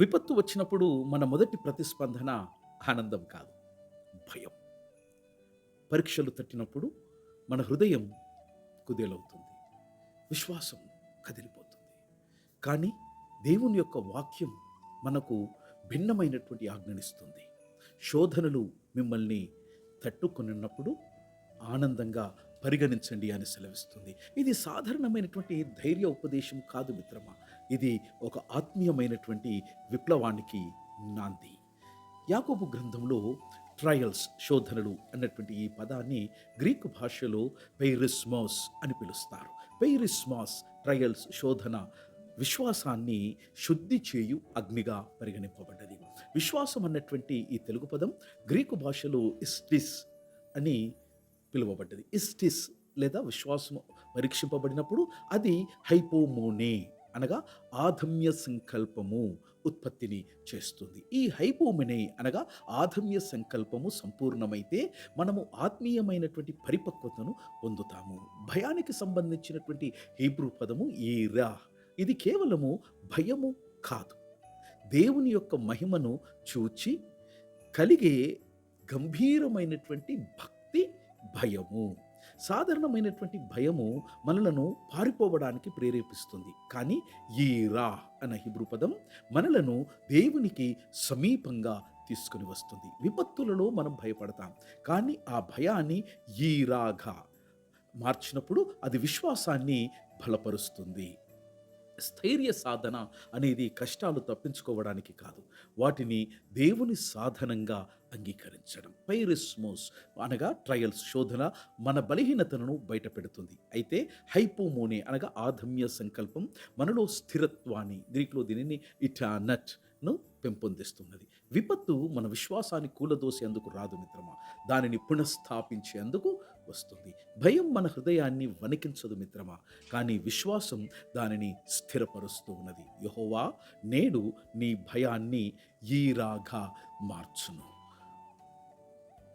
విపత్తు వచ్చినప్పుడు మన మొదటి ప్రతిస్పందన ఆనందం కాదు, భయం. పరీక్షలు తట్టినప్పుడు మన హృదయం కుదేలవుతుంది. విశ్వాసం కదిలిపోతుంది. కానీ దేవుని యొక్క వాక్యం మనకు భిన్నమైనటువంటి ఆజ్ఞనిస్తుంది. శోధనలు మిమ్మల్ని తట్టుకొనున్నప్పుడు ఆనందంగా పరిగణించండి అని సెలవిస్తుంది. ఇది సాధారణమైనటువంటి ధైర్య ఉపదేశం కాదు మిత్రమా. ఇది ఒక ఆత్మీయమైనటువంటి విప్లవానికి నాంది. యాకోబు గ్రంథంలో ట్రయల్స్, శోధనలు అన్నటువంటి ఈ పదాన్ని గ్రీకు భాషలో పెయిరిస్మోస్ అని పిలుస్తారు. పెయిరిస్మాస్, ట్రయల్స్, శోధన, విశ్వాసాన్ని శుద్ధి చేయు అగ్నిగా పరిగణింపబడ్డది. విశ్వాసం అన్నటువంటి ఈ తెలుగు పదం గ్రీకు భాషలో ఇస్టిస్ అని పిలువబడ్డది. ఇస్టిస్ లేదా విశ్వాసము పరీక్షింపబడినప్పుడు అది హైపోమోనే అనగా ఆధమ్య సంకల్పము ఉత్పత్తిని చేస్తుంది. ఈ హైపోమనే అనగా ఆధమ్య సంకల్పము సంపూర్ణమైతే మనము ఆత్మీయమైనటువంటి పరిపక్వతను పొందుతాము. భయానికి సంబంధించినటువంటి హీబ్రూ పదము ఈరా. ఇది కేవలము భయము కాదు, దేవుని యొక్క మహిమను చూచి కలిగే గంభీరమైనటువంటి భక్తి భయము. సాధారణమైనటువంటి భయము మనలను పారిపోవడానికి ప్రేరేపిస్తుంది. కానీ ఈ రా అన్న హిబ్రూ పదం మనలను దేవునికి సమీపంగా తీసుకుని వస్తుంది. విపత్తులలో మనం భయపడతాం, కానీ ఆ భయాన్ని ఈ రాగా మార్చినప్పుడు అది విశ్వాసాన్ని బలపరుస్తుంది. స్థైర్య సాధన అనేది కష్టాలు తప్పించుకోవడానికి కాదు, వాటిని దేవుని సాధనంగా అంగీకరించడం. పైరిస్మోస్ అనగా ట్రయల్స్, శోధన మన బలహీనతను బయటపెడుతుంది. అయితే హైపోమోనే అనగా ఆధమ్య సంకల్పం మనలో స్థిరత్వాన్ని, గ్రీకులో దీనిని ఇటానట్ను పెంపొందిస్తున్నది. విపత్తు మన విశ్వాసాన్ని కూలదోసేందుకు రాదు మిత్రమా, దానిని పునఃస్థాపించేందుకు వస్తుంది. భయం మన హృదయాన్ని వణికించదు మిత్రమా, కానీ విశ్వాసం దానిని స్థిరపరుస్తూ ఉన్నది. యెహోవా నేడు నీ భయాన్ని ఈరాగా మార్చును.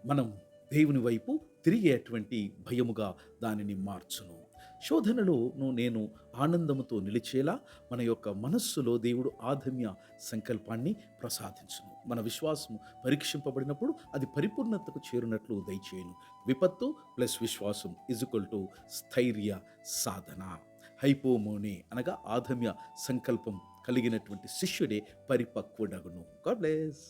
మనం దేవుని వైపు తిరిగేటువంటి భయముగా దానిని మార్చును. శోధనలోను నేను ఆనందముతో నిలిచేలా మన యొక్క మనస్సులో దేవుడు ఆధమ్య సంకల్పాన్ని ప్రసాదించును. మన విశ్వాసం పరీక్షింపబడినప్పుడు అది పరిపూర్ణతకు చేరునట్లు దయచేయును. విపత్తు ప్లస్ విశ్వాసం ఈక్వల్ టు స్థైర్య సాధన. హైపోమోనే అనగా ఆధమ్య సంకల్పం కలిగినటువంటి శిష్యుడే పరిపక్వుడగును. God bless.